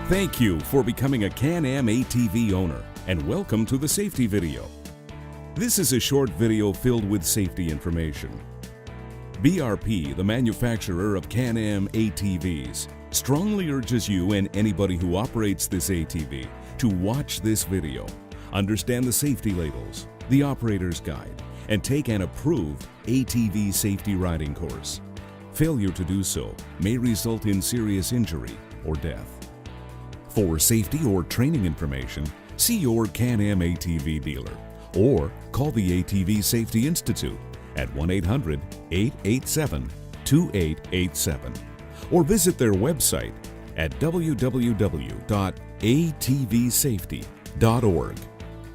Thank you for becoming a Can-Am ATV owner, and welcome to the safety video. This is a short video filled with safety information. BRP, the manufacturer of Can-Am ATVs, strongly urges you and anybody who operates this ATV to watch this video, understand the safety labels, the operator's guide, and take an approved ATV safety riding course. Failure to do so may result in serious injury or death. For safety or training information, see your Can-Am ATV dealer or call the ATV Safety Institute at 1-800-887-2887 or visit their website at www.atvsafety.org,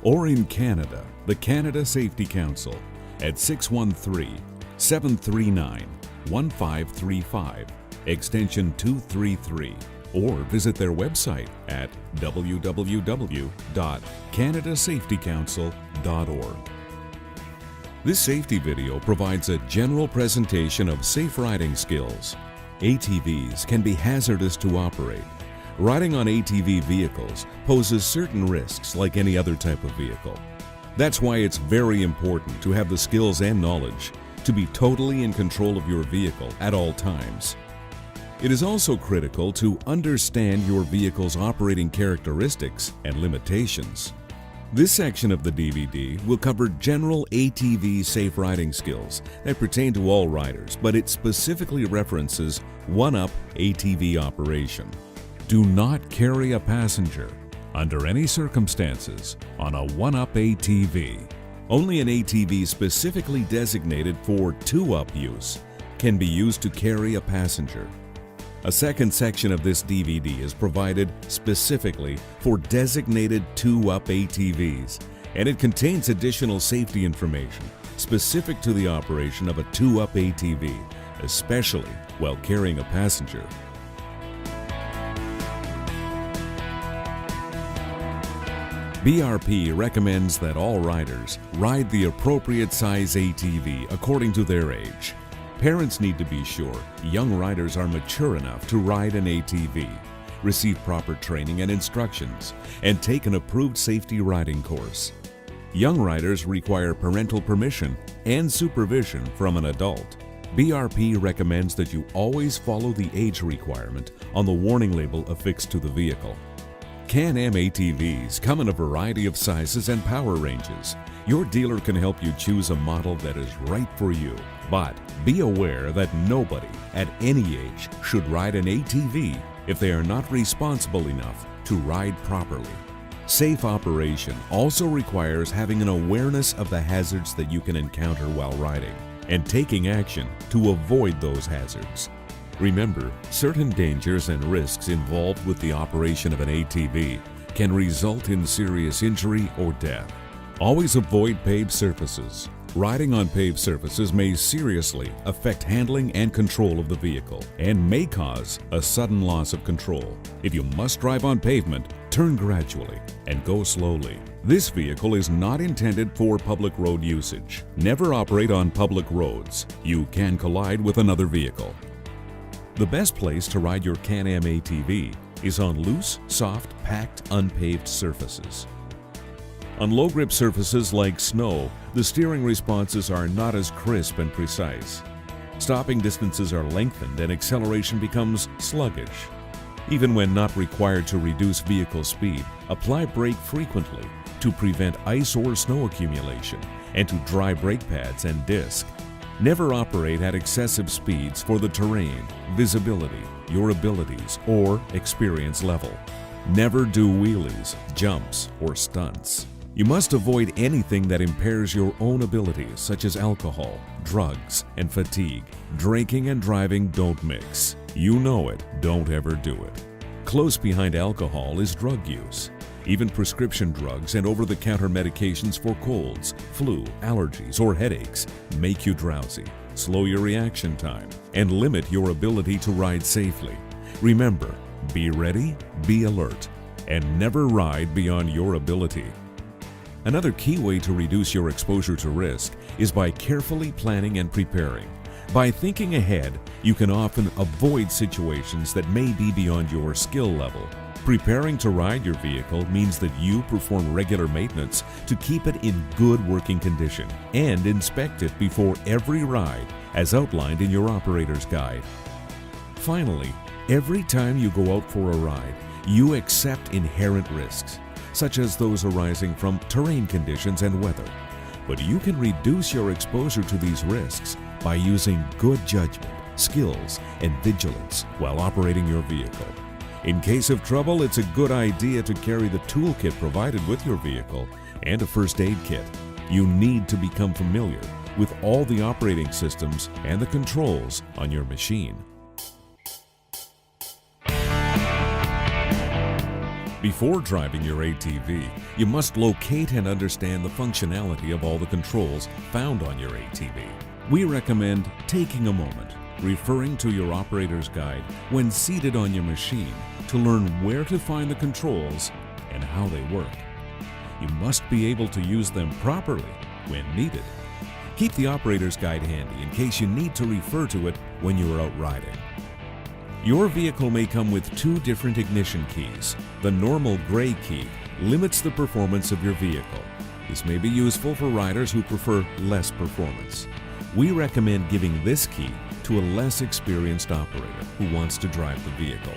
or in Canada, the Canada Safety Council at 613-739-1535, extension 233, or visit their website at www.canadasafetycouncil.org. This safety video provides a general presentation of safe riding skills. ATVs can be hazardous to operate. Riding on ATV vehicles poses certain risks like any other type of vehicle. That's why it's very important to have the skills and knowledge to be totally in control of your vehicle at all times. It is also critical to understand your vehicle's operating characteristics and limitations. This section of the DVD will cover general ATV safe riding skills that pertain to all riders, but it specifically references one-up ATV operation. Do not carry a passenger under any circumstances on a one-up ATV. Only an ATV specifically designated for two-up use can be used to carry a passenger. A second section of this DVD is provided specifically for designated two-up ATVs, and it contains additional safety information specific to the operation of a two-up ATV, especially while carrying a passenger. BRP recommends that all riders ride the appropriate size ATV according to their age. Parents need to be sure young riders are mature enough to ride an ATV, receive proper training and instructions, and take an approved safety riding course. Young riders require parental permission and supervision from an adult. BRP recommends that you always follow the age requirement on the warning label affixed to the vehicle. Can-Am ATVs come in a variety of sizes and power ranges. Your dealer can help you choose a model that is right for you. But be aware that nobody at any age should ride an ATV if they are not responsible enough to ride properly. Safe operation also requires having an awareness of the hazards that you can encounter while riding and taking action to avoid those hazards. Remember, certain dangers and risks involved with the operation of an ATV can result in serious injury or death. Always avoid paved surfaces. Riding on paved surfaces may seriously affect handling and control of the vehicle and may cause a sudden loss of control. If you must drive on pavement, turn gradually and go slowly. This vehicle is not intended for public road usage. Never operate on public roads. You can collide with another vehicle. The best place to ride your Can-Am ATV is on loose, soft, packed, unpaved surfaces. On low-grip surfaces like snow, the steering responses are not as crisp and precise. Stopping distances are lengthened and acceleration becomes sluggish. Even when not required to reduce vehicle speed, apply brake frequently to prevent ice or snow accumulation and to dry brake pads and disc. Never operate at excessive speeds for the terrain, visibility, your abilities, or experience level. Never do wheelies, jumps, or stunts. You must avoid anything that impairs your own abilities, such as alcohol, drugs, and fatigue. Drinking and driving don't mix. You know it, don't ever do it. Close behind alcohol is drug use. Even prescription drugs and over-the-counter medications for colds, flu, allergies, or headaches make you drowsy, slow your reaction time, and limit your ability to ride safely. Remember, be ready, be alert, and never ride beyond your ability. Another key way to reduce your exposure to risk is by carefully planning and preparing. By thinking ahead, you can often avoid situations that may be beyond your skill level. Preparing to ride your vehicle means that you perform regular maintenance to keep it in good working condition and inspect it before every ride, as outlined in your operator's guide. Finally, every time you go out for a ride, you accept inherent risks, such as those arising from terrain conditions and weather. But you can reduce your exposure to these risks by using good judgment, skills, and vigilance while operating your vehicle. In case of trouble, it's a good idea to carry the toolkit provided with your vehicle and a first aid kit. You need to become familiar with all the operating systems and the controls on your machine. Before driving your ATV, you must locate and understand the functionality of all the controls found on your ATV. We recommend taking a moment, referring to your operator's guide when seated on your machine to learn where to find the controls and how they work. You must be able to use them properly when needed. Keep the operator's guide handy in case you need to refer to it when you are out riding. Your vehicle may come with two different ignition keys. The normal gray key limits the performance of your vehicle. This may be useful for riders who prefer less performance. We recommend giving this key to a less experienced operator who wants to drive the vehicle.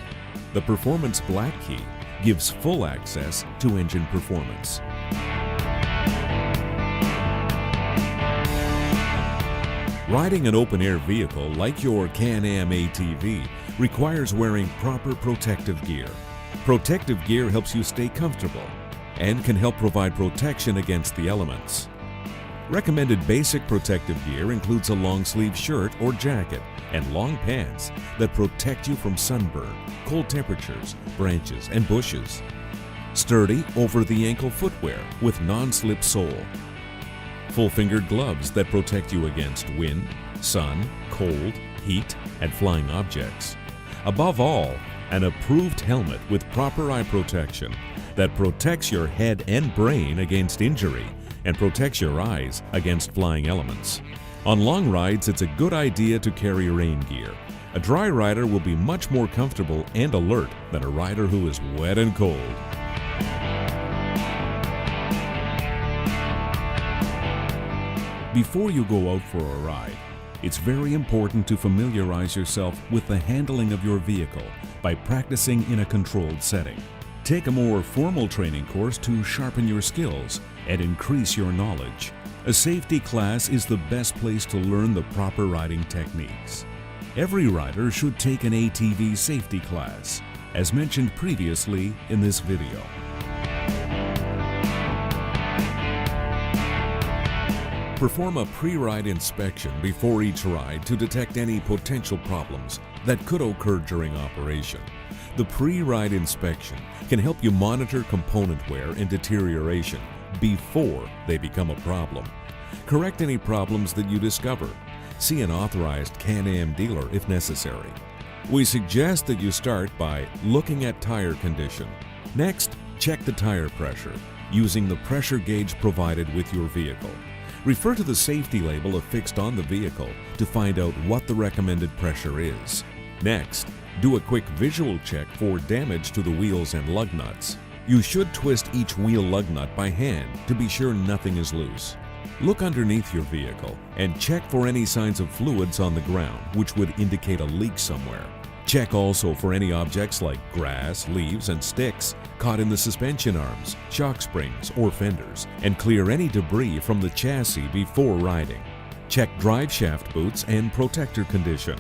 The performance black key gives full access to engine performance. Riding an open-air vehicle like your Can-Am ATV requires wearing proper protective gear. Protective gear helps you stay comfortable and can help provide protection against the elements. Recommended basic protective gear includes a long-sleeve shirt or jacket and long pants that protect you from sunburn, cold temperatures, branches, and bushes. Sturdy over-the-ankle footwear with non-slip sole. Full-fingered gloves that protect you against wind, sun, cold, heat, and flying objects. Above all, an approved helmet with proper eye protection that protects your head and brain against injury and protects your eyes against flying elements. On long rides, it's a good idea to carry rain gear. A dry rider will be much more comfortable and alert than a rider who is wet and cold. Before you go out for a ride, it's very important to familiarize yourself with the handling of your vehicle by practicing in a controlled setting. Take a more formal training course to sharpen your skills and increase your knowledge. A safety class is the best place to learn the proper riding techniques. Every rider should take an ATV safety class, as mentioned previously in this video. Perform a pre-ride inspection before each ride to detect any potential problems that could occur during operation. The pre-ride inspection can help you monitor component wear and deterioration before they become a problem. Correct any problems that you discover. See an authorized Can-Am dealer if necessary. We suggest that you start by looking at tire condition. Next, check the tire pressure using the pressure gauge provided with your vehicle. Refer to the safety label affixed on the vehicle to find out what the recommended pressure is. Next, do a quick visual check for damage to the wheels and lug nuts. You should twist each wheel lug nut by hand to be sure nothing is loose. Look underneath your vehicle and check for any signs of fluids on the ground, which would indicate a leak somewhere. Check also for any objects like grass, leaves, and sticks caught in the suspension arms, shock springs, or fenders, and clear any debris from the chassis before riding. Check drive shaft boots and protector condition.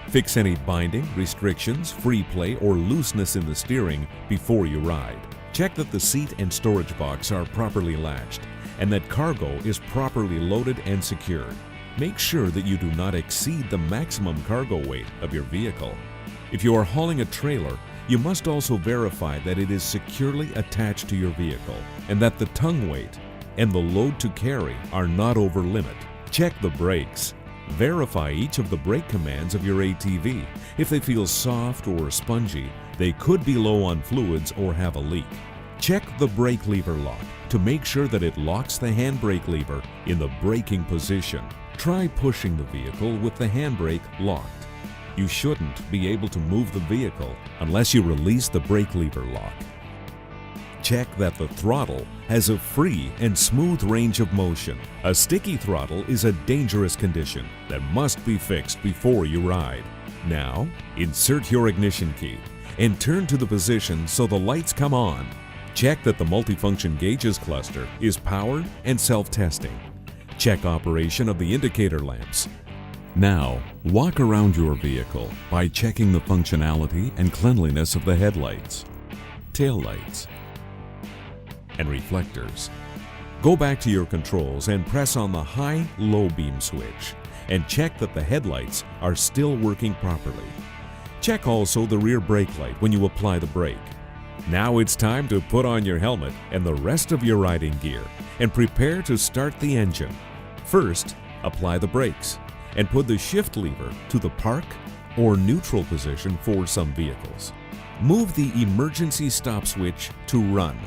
Fix any binding, restrictions, free play, or looseness in the steering before you ride. Check that the seat and storage box are properly latched and that cargo is properly loaded and secured. Make sure that you do not exceed the maximum cargo weight of your vehicle. If you are hauling a trailer, you must also verify that it is securely attached to your vehicle and that the tongue weight and the load to carry are not over limit. Check the brakes. Verify each of the brake commands of your ATV. If they feel soft or spongy, they could be low on fluids or have a leak. Check the brake lever lock to make sure that it locks the handbrake lever in the braking position. Try pushing the vehicle with the handbrake locked. You shouldn't be able to move the vehicle unless you release the brake lever lock. Check that the throttle has a free and smooth range of motion. A sticky throttle is a dangerous condition that must be fixed before you ride. Now, insert your ignition key and turn to the position so the lights come on. Check that the multifunction gauges cluster is powered and self-testing. Check operation of the indicator lamps. Now, walk around your vehicle by checking the functionality and cleanliness of the headlights, taillights, and reflectors. Go back to your controls and press on the high-low beam switch and check that the headlights are still working properly. Check also the rear brake light when you apply the brake. Now it's time to put on your helmet and the rest of your riding gear and prepare to start the engine. First, apply the brakes and put the shift lever to the park or neutral position for some vehicles. Move the emergency stop switch to run.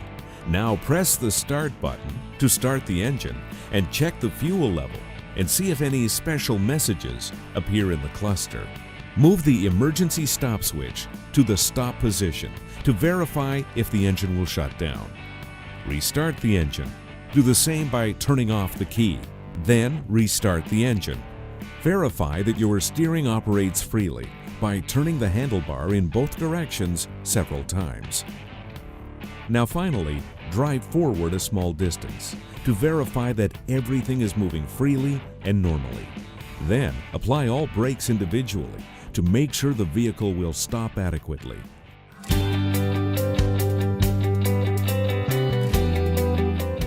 Now press the start button to start the engine and check the fuel level and see if any special messages appear in the cluster. Move the emergency stop switch to the stop position to verify if the engine will shut down. Restart the engine. Do the same by turning off the key. Then restart the engine. Verify that your steering operates freely by turning the handlebar in both directions several times. Now finally, drive forward a small distance to verify that everything is moving freely and normally. Then apply all brakes individually to make sure the vehicle will stop adequately.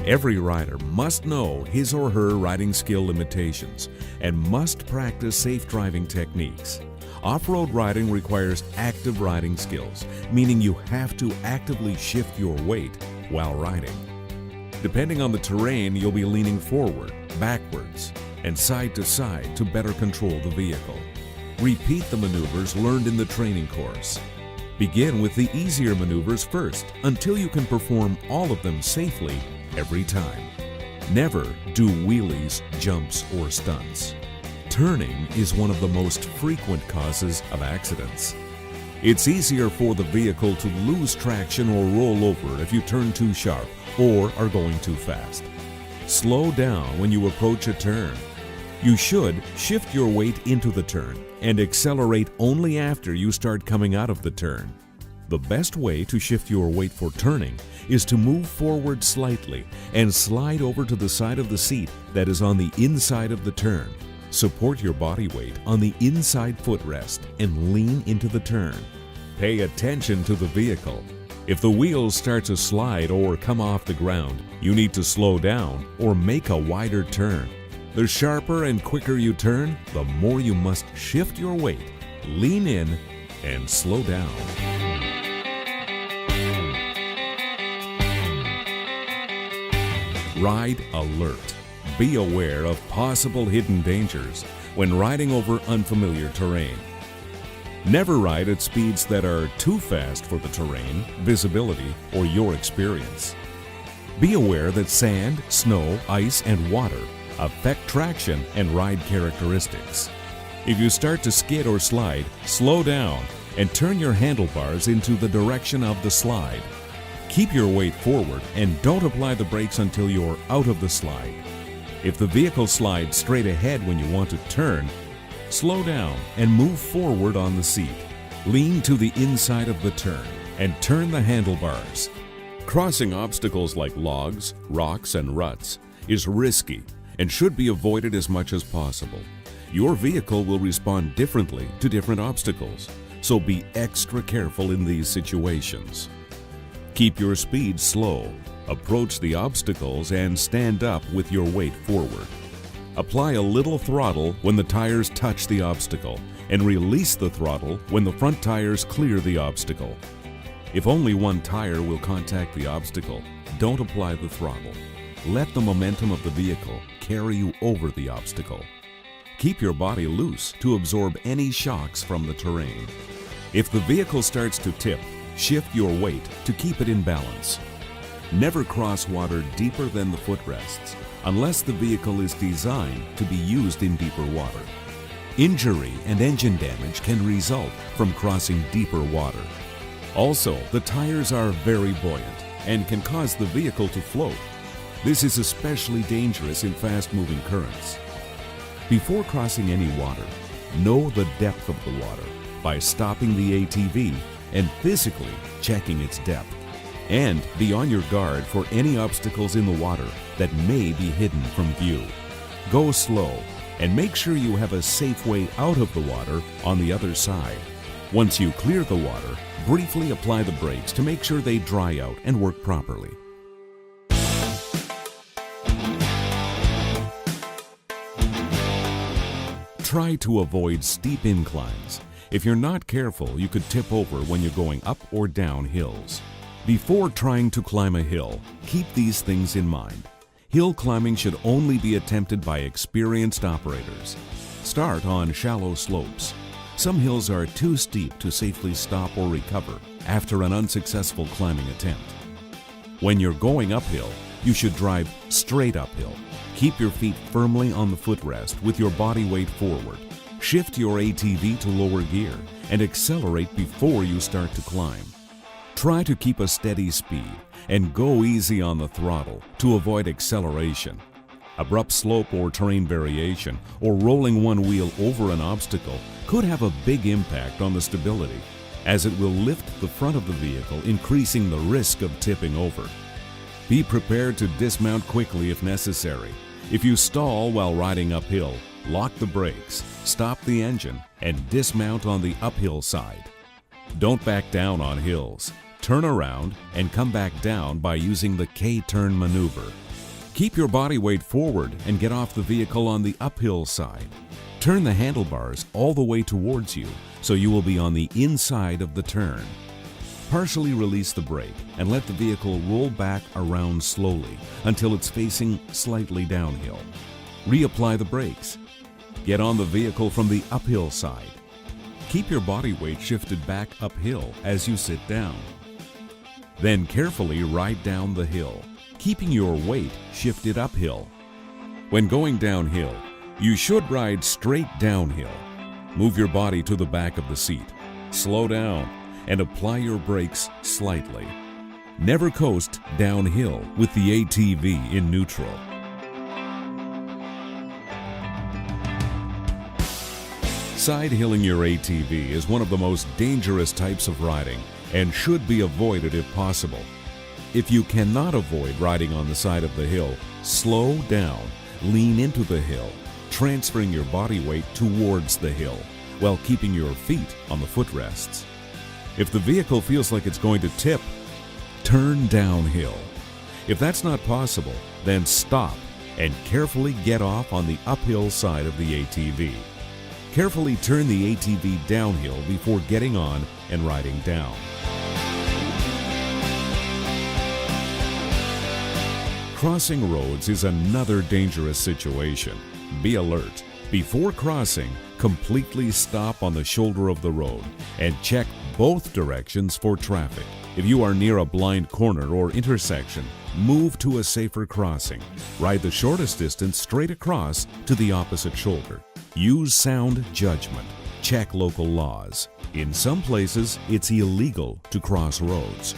Every rider must know his or her riding skill limitations and must practice safe driving techniques. Off-road riding requires active riding skills, meaning you have to actively shift your weight while riding. Depending on the terrain, you'll be leaning forward, backwards, and side to side to better control the vehicle. Repeat the maneuvers learned in the training course. Begin with the easier maneuvers first until you can perform all of them safely every time. Never do wheelies, jumps, or stunts. Turning is one of the most frequent causes of accidents. It's easier for the vehicle to lose traction or roll over if you turn too sharp or are going too fast. Slow down when you approach a turn. You should shift your weight into the turn and accelerate only after you start coming out of the turn. The best way to shift your weight for turning is to move forward slightly and slide over to the side of the seat that is on the inside of the turn. Support your body weight on the inside footrest and lean into the turn. Pay attention to the vehicle. If the wheels start to slide or come off the ground, you need to slow down or make a wider turn. The sharper and quicker you turn, the more you must shift your weight, lean in, and slow down. Ride alert. Be aware of possible hidden dangers when riding over unfamiliar terrain. Never ride at speeds that are too fast for the terrain, visibility, or your experience. Be aware that sand, snow, ice, and water affect traction and ride characteristics. If you start to skid or slide, slow down and turn your handlebars into the direction of the slide. Keep your weight forward and don't apply the brakes until you're out of the slide. If the vehicle slides straight ahead when you want to turn, slow down and move forward on the seat. Lean to the inside of the turn and turn the handlebars. Crossing obstacles like logs, rocks, and ruts is risky and should be avoided as much as possible. Your vehicle will respond differently to different obstacles, so be extra careful in these situations. Keep your speed slow. Approach the obstacles and stand up with your weight forward. Apply a little throttle when the tires touch the obstacle and release the throttle when the front tires clear the obstacle. If only one tire will contact the obstacle, don't apply the throttle. Let the momentum of the vehicle carry you over the obstacle. Keep your body loose to absorb any shocks from the terrain. If the vehicle starts to tip, shift your weight to keep it in balance. Never cross water deeper than the footrests unless the vehicle is designed to be used in deeper water. Injury and engine damage can result from crossing deeper water. Also, the tires are very buoyant and can cause the vehicle to float. This is especially dangerous in fast-moving currents. Before crossing any water, know the depth of the water by stopping the ATV and physically checking its depth. And be on your guard for any obstacles in the water that may be hidden from view. Go slow and make sure you have a safe way out of the water on the other side. Once you clear the water, briefly apply the brakes to make sure they dry out and work properly. Try to avoid steep inclines. If you're not careful, you could tip over when you're going up or down hills. Before trying to climb a hill, keep these things in mind. Hill climbing should only be attempted by experienced operators. Start on shallow slopes. Some hills are too steep to safely stop or recover after an unsuccessful climbing attempt. When you're going uphill, you should drive straight uphill. Keep your feet firmly on the footrest with your body weight forward. Shift your ATV to lower gear and accelerate before you start to climb. Try to keep a steady speed and go easy on the throttle to avoid acceleration. Abrupt slope or terrain variation or rolling one wheel over an obstacle could have a big impact on the stability, as it will lift the front of the vehicle, increasing the risk of tipping over. Be prepared to dismount quickly if necessary. If you stall while riding uphill, lock the brakes, stop the engine, and dismount on the uphill side. Don't back down on hills. Turn around and come back down by using the K-turn maneuver. Keep your body weight forward and get off the vehicle on the uphill side. Turn the handlebars all the way towards you so you will be on the inside of the turn. Partially release the brake and let the vehicle roll back around slowly until it's facing slightly downhill. Reapply the brakes. Get on the vehicle from the uphill side. Keep your body weight shifted back uphill as you sit down. Then carefully ride down the hill, keeping your weight shifted uphill. When going downhill, you should ride straight downhill. Move your body to the back of the seat. Slow down and apply your brakes slightly. Never coast downhill with the ATV in neutral. Side-hilling your ATV is one of the most dangerous types of riding and should be avoided if possible. If you cannot avoid riding on the side of the hill, slow down, lean into the hill, transferring your body weight towards the hill while keeping your feet on the footrests. If the vehicle feels like it's going to tip, turn downhill. If that's not possible, then stop and carefully get off on the uphill side of the ATV. Carefully turn the ATV downhill before getting on and riding down. Crossing roads is another dangerous situation. Be alert. Before crossing, completely stop on the shoulder of the road and check both directions for traffic. If you are near a blind corner or intersection, move to a safer crossing. Ride the shortest distance straight across to the opposite shoulder. Use sound judgment. Check local laws. In some places, it's illegal to cross roads.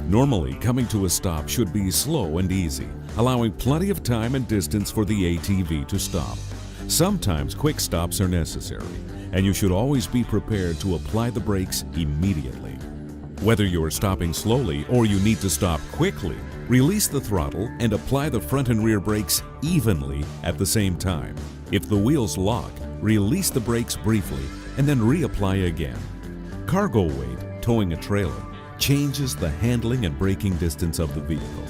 Normally, coming to a stop should be slow and easy, allowing plenty of time and distance for the ATV to stop. Sometimes quick stops are necessary, and you should always be prepared to apply the brakes immediately. Whether you're stopping slowly or you need to stop quickly, release the throttle and apply the front and rear brakes evenly at the same time. If the wheels lock, release the brakes briefly and then reapply again. Cargo weight, towing a trailer, changes the handling and braking distance of the vehicle.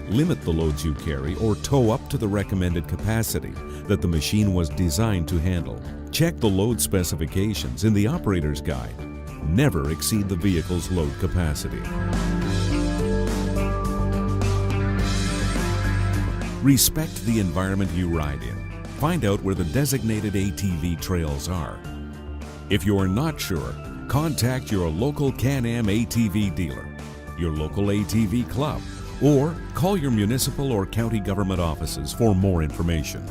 Limit the loads you carry or tow up to the recommended capacity that the machine was designed to handle. Check the load specifications in the operator's guide. Never exceed the vehicle's load capacity. Respect the environment you ride in. Find out where the designated ATV trails are. If you are not sure, contact your local Can-Am ATV dealer, your local ATV club, or call your municipal or county government offices for more information.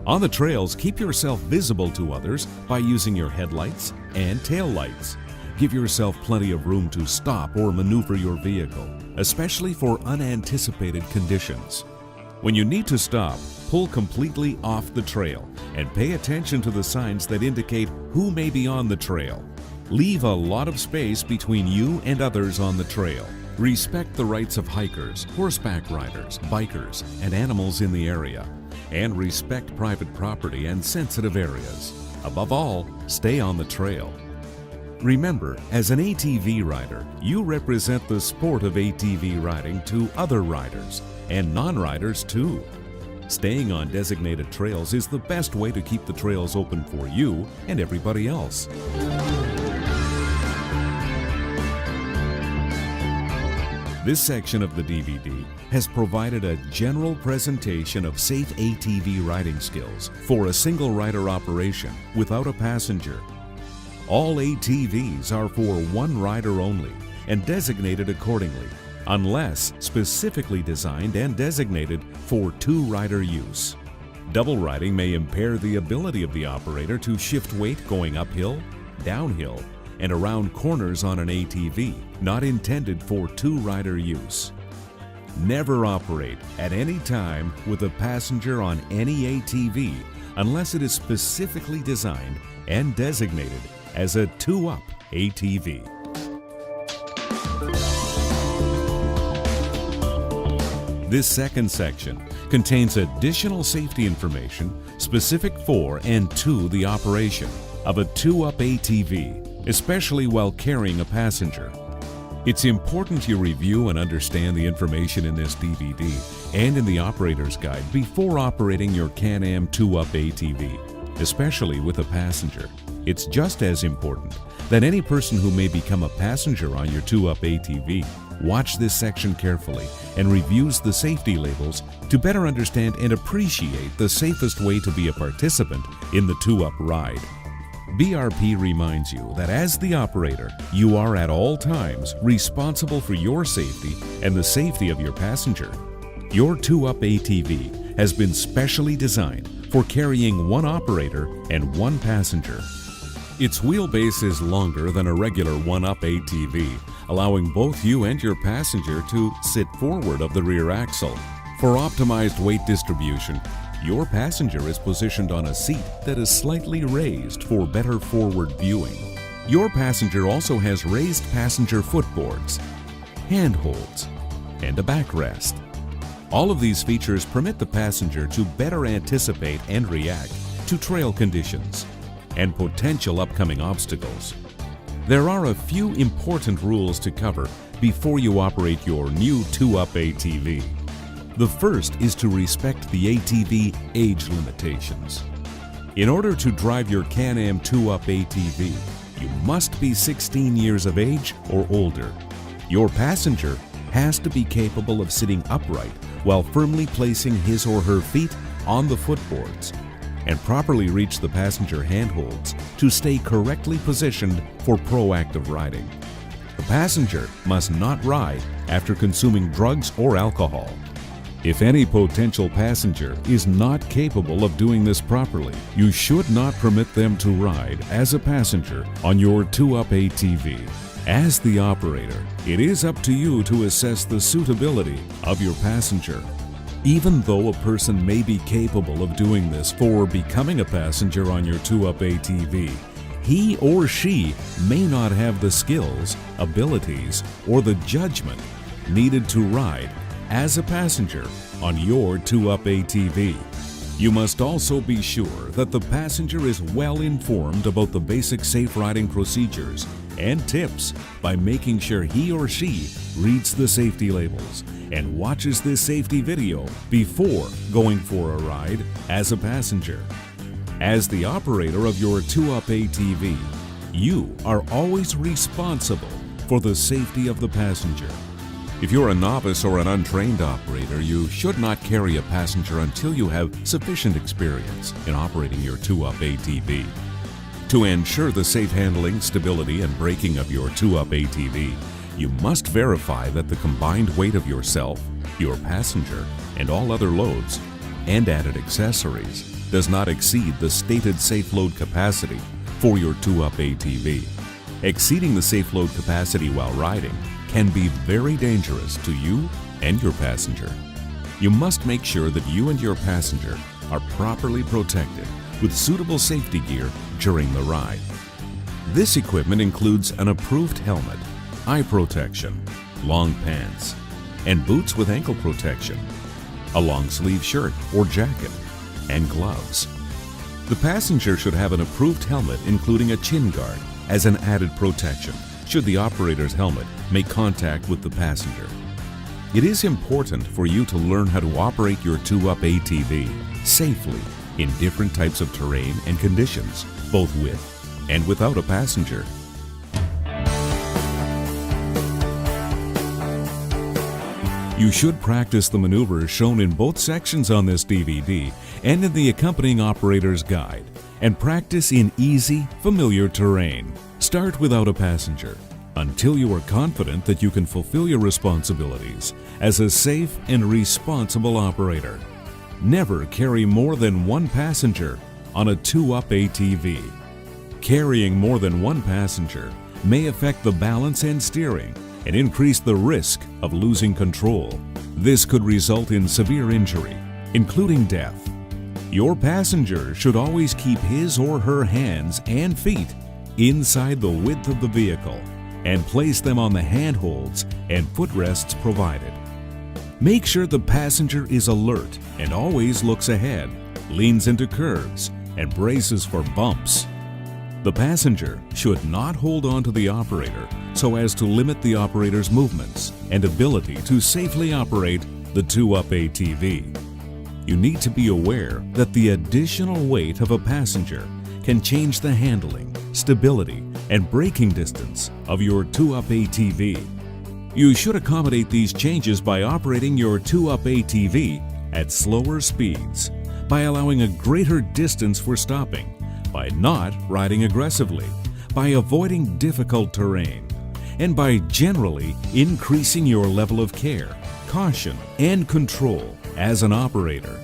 On the trails, keep yourself visible to others by using your headlights and tail lights. Give yourself plenty of room to stop or maneuver your vehicle, especially for unanticipated conditions. When you need to stop, pull completely off the trail and pay attention to the signs that indicate who may be on the trail. Leave a lot of space between you and others on the trail. Respect the rights of hikers, horseback riders, bikers, and animals in the area. And respect private property and sensitive areas. Above all, stay on the trail. Remember, as an ATV rider, you represent the sport of ATV riding to other riders and non-riders too. Staying on designated trails is the best way to keep the trails open for you and everybody else. This section of the DVD has provided a general presentation of safe ATV riding skills for a single rider operation without a passenger. All ATVs are for one rider only and designated accordingly, unless specifically designed and designated for two-rider use. Double riding may impair the ability of the operator to shift weight going uphill, downhill, and around corners on an ATV, not intended for two-rider use. Never operate at any time with a passenger on any ATV unless it is specifically designed and designated as a two-up ATV. This second section contains additional safety information specific for and to the operation of a two-up ATV, especially while carrying a passenger. It's important you review and understand the information in this DVD and in the operator's guide before operating your Can-Am two-up ATV, especially with a passenger. It's just as important that any person who may become a passenger on your two-up ATV watch this section carefully and reviews the safety labels to better understand and appreciate the safest way to be a participant in the two-up ride. BRP reminds you that as the operator, you are at all times responsible for your safety and the safety of your passenger. Your two-up ATV has been specially designed for carrying one operator and one passenger. Its wheelbase is longer than a regular one-up ATV, allowing both you and your passenger to sit forward of the rear axle. For optimized weight distribution, your passenger is positioned on a seat that is slightly raised for better forward viewing. Your passenger also has raised passenger footboards, handholds, and a backrest. All of these features permit the passenger to better anticipate and react to trail conditions and potential upcoming obstacles. There are a few important rules to cover before you operate your new two-up ATV. The first is to respect the ATV age limitations. In order to drive your Can-Am two-up ATV, you must be 16 years of age or older. Your passenger has to be capable of sitting upright while firmly placing his or her feet on the footboards and properly reach the passenger handholds to stay correctly positioned for proactive riding. The passenger must not ride after consuming drugs or alcohol. If any potential passenger is not capable of doing this properly, you should not permit them to ride as a passenger on your two-up ATV. As the operator, it is up to you to assess the suitability of your passenger. Even though a person may be capable of doing this for becoming a passenger on your two-up ATV, he or she may not have the skills, abilities, or the judgment needed to ride as a passenger on your two-up ATV. You must also be sure that the passenger is well informed about the basic safe riding procedures and tips by making sure he or she reads the safety labels and watches this safety video before going for a ride as a passenger. As the operator of your two-up ATV, you are always responsible for the safety of the passenger. If you're a novice or an untrained operator, you should not carry a passenger until you have sufficient experience in operating your two-up ATV. To ensure the safe handling, stability, and braking of your two-up ATV, You must verify that the combined weight of yourself, your passenger, and all other loads, and added accessories, does not exceed the stated safe load capacity for your 2-up ATV. Exceeding the safe load capacity while riding can be very dangerous to you and your passenger. You must make sure that you and your passenger are properly protected with suitable safety gear during the ride. This equipment includes an approved helmet, eye protection, long pants, and boots with ankle protection, a long-sleeve shirt or jacket, and gloves. The passenger should have an approved helmet including a chin guard as an added protection should the operator's helmet make contact with the passenger. It is important for you to learn how to operate your 2-up ATV safely in different types of terrain and conditions, both with and without a passenger. You should practice the maneuvers shown in both sections on this DVD and in the accompanying operator's guide, and practice in easy, familiar terrain. Start without a passenger until you are confident that you can fulfill your responsibilities as a safe and responsible operator. Never carry more than one passenger on a 2-up ATV. Carrying more than one passenger may affect the balance and steering and increase the risk of losing control. This could result in severe injury, including death. Your passenger should always keep his or her hands and feet inside the width of the vehicle and place them on the handholds and footrests provided. Make sure the passenger is alert and always looks ahead, leans into curves, and braces for bumps. The passenger should not hold on to the operator so as to limit the operator's movements and ability to safely operate the 2-up ATV. You need to be aware that the additional weight of a passenger can change the handling, stability, and braking distance of your 2-up ATV. You should accommodate these changes by operating your 2-up ATV at slower speeds, by allowing a greater distance for stopping, by not riding aggressively, by avoiding difficult terrain, and by generally increasing your level of care, caution, and control as an operator.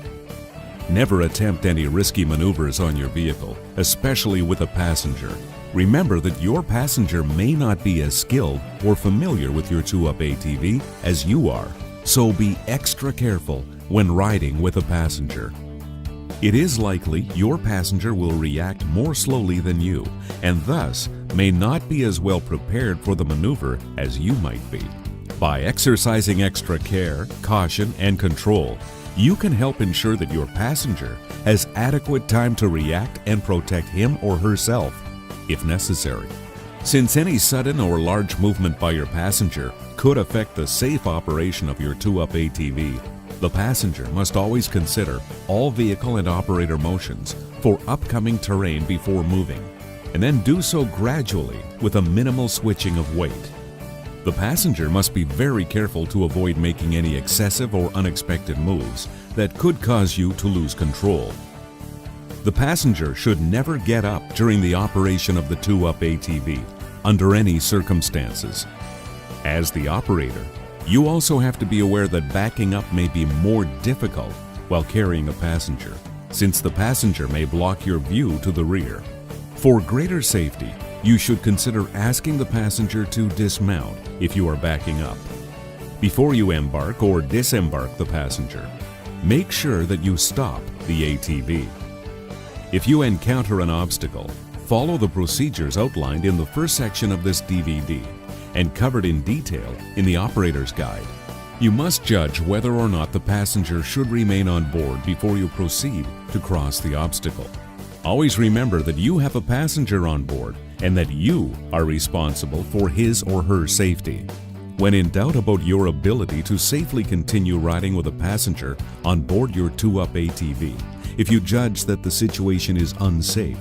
Never attempt any risky maneuvers on your vehicle, especially with a passenger. Remember that your passenger may not be as skilled or familiar with your 2-up ATV as you are, so be extra careful when riding with a passenger. It is likely your passenger will react more slowly than you and thus may not be as well prepared for the maneuver as you might be. By exercising extra care, caution, and control, you can help ensure that your passenger has adequate time to react and protect him or herself, if necessary. Since any sudden or large movement by your passenger could affect the safe operation of your 2-up ATV, the passenger must always consider all vehicle and operator motions for upcoming terrain before moving, and then do so gradually with a minimal switching of weight. The passenger must be very careful to avoid making any excessive or unexpected moves that could cause you to lose control. The passenger should never get up during the operation of the 2-up ATV under any circumstances. As the operator, you also have to be aware that backing up may be more difficult while carrying a passenger, since the passenger may block your view to the rear. For greater safety, you should consider asking the passenger to dismount if you are backing up. Before you embark or disembark the passenger, make sure that you stop the ATV. If you encounter an obstacle, follow the procedures outlined in the first section of this DVD and covered in detail in the operator's guide. You must judge whether or not the passenger should remain on board before you proceed to cross the obstacle. Always remember that you have a passenger on board and that you are responsible for his or her safety. When in doubt about your ability to safely continue riding with a passenger on board your 2-up ATV, if you judge that the situation is unsafe,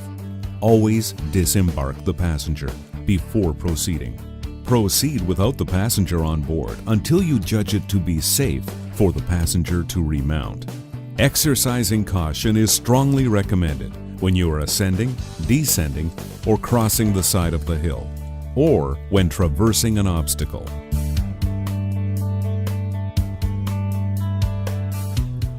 always disembark the passenger before proceeding. Proceed without the passenger on board until you judge it to be safe for the passenger to remount. Exercising caution is strongly recommended when you are ascending, descending, or crossing the side of the hill, or when traversing an obstacle.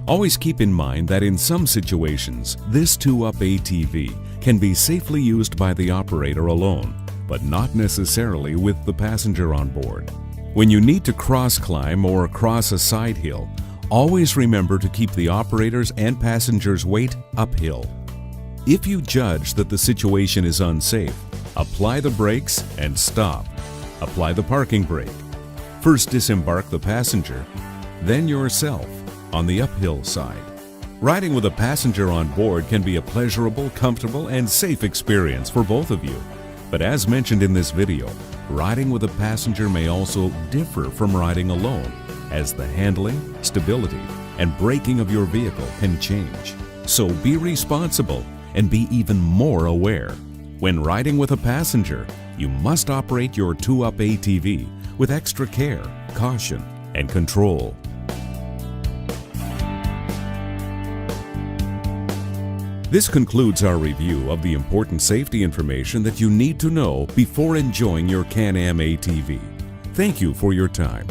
Always keep in mind that in some situations, this 2-up ATV can be safely used by the operator alone, but not necessarily with the passenger on board. When you need to cross climb or cross a side hill, always remember to keep the operator's and passenger's weight uphill. If you judge that the situation is unsafe, apply the brakes and stop. Apply the parking brake. First disembark the passenger, then yourself on the uphill side. Riding with a passenger on board can be a pleasurable, comfortable, and safe experience for both of you. But as mentioned in this video, riding with a passenger may also differ from riding alone, as the handling, stability, and braking of your vehicle can change. So be responsible and be even more aware. When riding with a passenger, you must operate your 2-up ATV with extra care, caution, and control. This concludes our review of the important safety information that you need to know before enjoying your Can-Am ATV. Thank you for your time.